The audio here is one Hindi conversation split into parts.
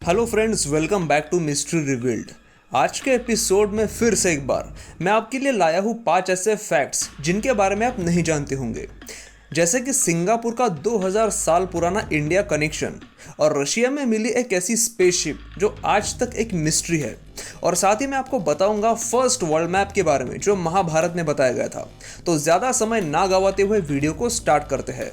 Hello friends, welcome back to mystery revealed. आज के एपिसोड में फिर से एक बार मैं आपके लिए लाया हूँ 5 ऐसे फैक्ट्स जिनके बारे में आप नहीं जानते होंगे। जैसे कि सिंगापुर का 2000 साल पुराना इंडिया कनेक्शन और रशिया में मिली एक ऐसी स्पेसशिप जो आज तक एक मिस्ट्री है। और साथ ही मैं आपको बताऊंगा फर्स्ट वर्ल्ड मैप के बारे में जो महाभारत में बताया गया था। तो ज़्यादा समय ना गवाते हुए वीडियो को स्टार्ट करते हैं।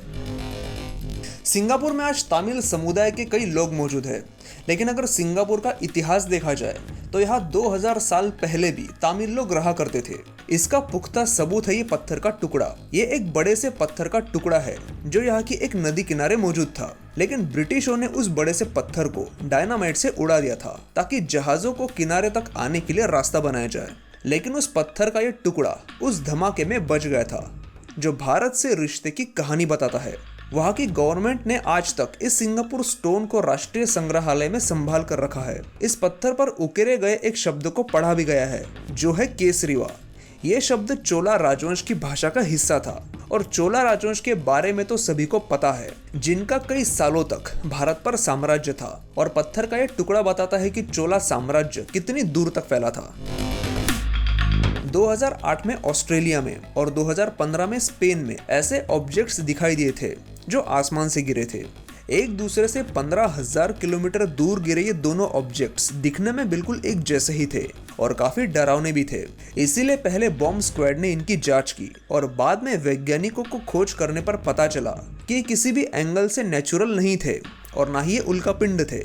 सिंगापुर में आज तमिल समुदाय के कई लोग मौजूद हैं, लेकिन अगर सिंगापुर का इतिहास देखा जाए तो यहाँ 2000 साल पहले भी तमिल लोग रहा करते थे। इसका पुख्ता सबूत है ये पत्थर का टुकड़ा। ये एक बड़े से पत्थर का टुकड़ा है जो यहाँ की एक नदी किनारे मौजूद था, लेकिन ब्रिटिशों ने उस बड़े से पत्थर को डायनामाइट से उड़ा दिया था ताकि जहाजों को किनारे तक आने के लिए रास्ता बनाया जाए। लेकिन उस पत्थर का ये टुकड़ा उस धमाके में बच गया था, जो भारत से रिश्ते की कहानी बताता है। वहाँ की गवर्नमेंट ने आज तक इस सिंगापुर स्टोन को राष्ट्रीय संग्रहालय में संभाल कर रखा है। इस पत्थर पर उकेरे गए एक शब्द को पढ़ा भी गया है जो है केसरीवा। ये शब्द चोला राजवंश की भाषा का हिस्सा था और चोला राजवंश के बारे में तो सभी को पता है, जिनका कई सालों तक भारत पर साम्राज्य था। और पत्थर का ये टुकड़ा बताता है कि चोला साम्राज्य कितनी दूर तक फैला था। 2008 में ऑस्ट्रेलिया में और 2015 में स्पेन में ऐसे ऑब्जेक्ट्स दिखाई दिए थे जो आसमान से गिरे थे। एक दूसरे से 15,000 किलोमीटर दूर गिरे ये दोनों ऑब्जेक्ट्स दिखने में बिल्कुल एक जैसे ही थे और काफी डरावने भी थे। इसीलिए पहले बॉम्ब स्क्वाड ने इनकी जांच की और बाद में वैज्ञानिकों को खोज करने पर पता चला कि ये किसी भी एंगल से नेचुरल नहीं थे और ना ही ये उल्कापिंड थे।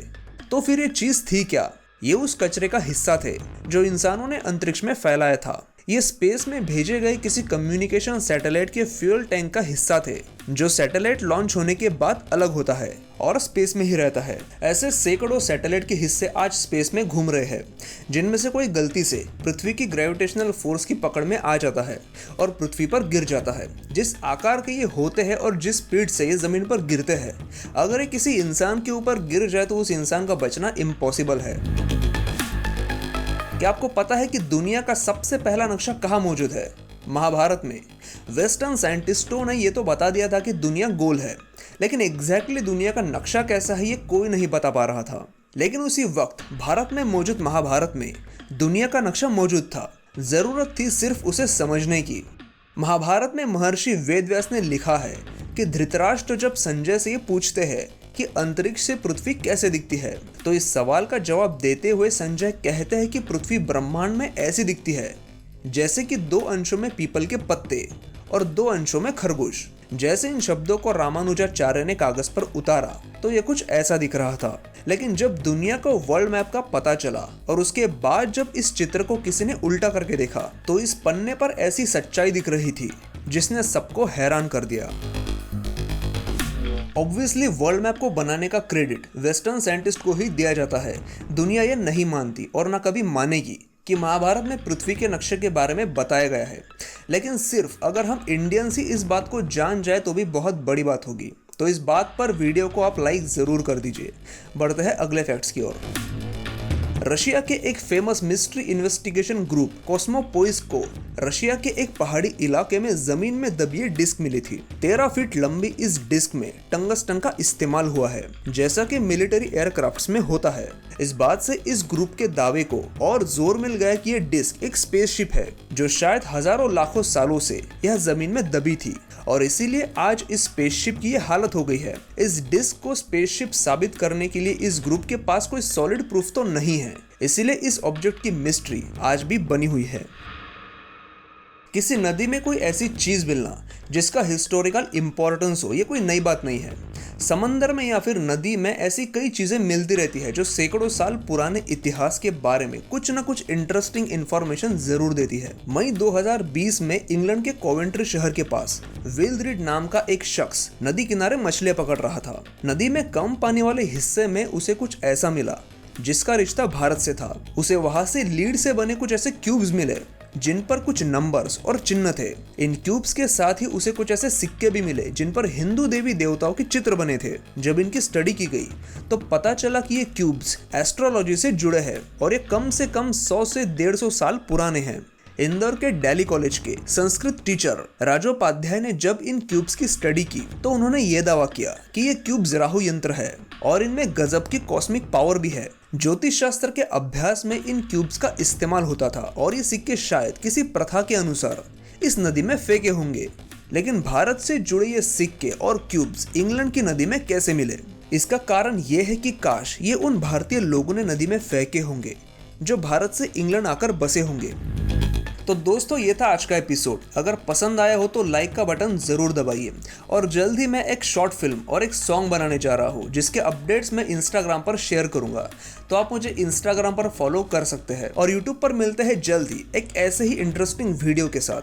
तो फिर ये चीज थी क्या? ये उस कचरे का हिस्सा थे जो इंसानों ने अंतरिक्ष में फैलाया था। ये स्पेस में भेजे गए किसी कम्युनिकेशन सैटेलाइट के फ्यूल टैंक का हिस्सा थे, जो सैटेलाइट लॉन्च होने के बाद अलग होता है और स्पेस में ही रहता है। ऐसे सैकड़ों सैटेलाइट के हिस्से आज स्पेस में घूम रहे हैं, जिनमें से कोई गलती से पृथ्वी की ग्रेविटेशनल फोर्स की पकड़ में आ जाता है और पृथ्वी पर गिर जाता है। जिस आकार के ये होते हैं और जिस स्पीड से ये जमीन पर गिरते हैं, अगर ये किसी इंसान के ऊपर गिर जाए तो उस इंसान का बचना इम्पॉसिबल है। क्या आपको पता है कि दुनिया का सबसे पहला नक्शा कहाँ मौजूद है? महाभारत में। वेस्टर्न साइंटिस्टों ने ये तो बता दिया था कि दुनिया गोल है, लेकिन एग्जैक्टली दुनिया का नक्शा कैसा है ये कोई नहीं बता पा रहा था। लेकिन उसी वक्त भारत में मौजूद महाभारत में दुनिया का नक्शा मौजूद था। जरूरत थी सिर्फ उसे समझने की। महाभारत में महर्षि वेदव्यास ने लिखा है कि धृतराष्ट्र जब संजय से ये पूछते हैं कि अंतरिक्ष से पृथ्वी कैसे दिखती है, तो इस सवाल का जवाब देते हुए संजय कहते हैं कि पृथ्वी ब्रह्मांड में ऐसी दिखती है जैसे कि 2 अंशों में पीपल के पत्ते और 2 अंशों में खरगोश। जैसे इन शब्दों को रामानुजाचार्य ने कागज पर उतारा तो यह कुछ ऐसा दिख रहा था। लेकिन जब दुनिया को वर्ल्ड मैप का पता चला और उसके बाद जब इस चित्र को किसी ने उल्टा करके देखा, तो इस पन्ने पर ऐसी सच्चाई दिख रही थी जिसने सबको हैरान कर दिया। ऑब्वियसली वर्ल्ड मैप को बनाने का क्रेडिट वेस्टर्न साइंटिस्ट को ही दिया जाता है। दुनिया ये नहीं मानती और ना कभी मानेगी कि महाभारत में पृथ्वी के नक्शे के बारे में बताया गया है। लेकिन सिर्फ अगर हम इंडियंस ही इस बात को जान जाए तो भी बहुत बड़ी बात होगी। तो इस बात पर वीडियो को आप लाइक जरूर कर दीजिए। बढ़ते हैं अगले फैक्ट्स की ओर। रशिया के एक फेमस मिस्ट्री इन्वेस्टिगेशन ग्रुप कॉस्मोपोइस को रशिया के एक पहाड़ी इलाके में जमीन में दबी डिस्क मिली थी। 13 फीट लंबी इस डिस्क में टंगस्टन का इस्तेमाल हुआ है, जैसा कि मिलिट्री एयरक्राफ्ट्स में होता है। इस बात से इस ग्रुप के दावे को और जोर मिल गया कि यह डिस्क एक स्पेसशिप है जो शायद हजारों लाखों सालों से यह जमीन में दबी थी और इसीलिए आज इस स्पेसशिप की ये हालत हो गई है। इस डिस्क को स्पेसशिप साबित करने के लिए इस ग्रुप के पास कोई सॉलिड प्रूफ तो नहीं है, इसीलिए इस ऑब्जेक्ट की मिस्ट्री आज भी बनी हुई है। किसी नदी में कोई ऐसी चीज मिलना जिसका हिस्टोरिकल इंपॉर्टेंस हो, ये कोई नई बात नहीं है। समंदर में या फिर नदी में ऐसी कई चीजें मिलती रहती है जो सैकड़ों साल पुराने इतिहास के बारे में कुछ न कुछ इंटरेस्टिंग इंफॉर्मेशन जरूर देती है। मई 2020 में इंग्लैंड के कोवेंट्री शहर के पास विल रीड नाम का एक शख्स नदी किनारे मछलियां पकड़ रहा था। नदी में कम पानी वाले हिस्से में उसे कुछ ऐसा मिला जिसका रिश्ता भारत से था। उसे वहां से लीड से बने कुछ ऐसे क्यूब्स मिले जिन पर कुछ नंबर्स और चिन्ह थे। इन क्यूब्स के साथ ही उसे कुछ ऐसे सिक्के भी मिले जिन पर हिंदू देवी देवताओं के चित्र बने थे। जब इनकी स्टडी की गई तो पता चला कि ये क्यूब्स एस्ट्रोलॉजी से जुड़े हैं और ये कम से कम 100 से 150 साल पुराने हैं। इंदौर के दिल्ली कॉलेज के संस्कृत टीचर राजोपाध्याय ने जब इन क्यूब्स की स्टडी की तो उन्होंने ये दावा किया कि ये क्यूब्स राहु यंत्र है। और इनमें गजब की कॉस्मिक पावर भी है। ज्योतिष शास्त्र के अभ्यास में इन क्यूब्स का इस्तेमाल होता था और ये सिक्के शायद किसी प्रथा के अनुसार इस नदी में फेंके होंगे। लेकिन भारत से जुड़े ये सिक्के और क्यूब्स इंग्लैंड की नदी में कैसे मिले? इसका कारण ये है कि काश ये उन भारतीय लोगों ने नदी में फेंके होंगे जो भारत से इंग्लैंड आकर बसे होंगे। तो दोस्तों, ये था आज का एपिसोड। अगर पसंद आया हो तो लाइक का बटन जरूर दबाइए। और जल्द ही मैं एक शॉर्ट फिल्म और एक सॉन्ग बनाने जा रहा हूँ जिसके अपडेट्स मैं इंस्टाग्राम पर शेयर करूंगा, तो आप मुझे इंस्टाग्राम पर फॉलो कर सकते हैं। और यूट्यूब पर मिलते हैं जल्द ही एक ऐसे ही इंटरेस्टिंग वीडियो के साथ।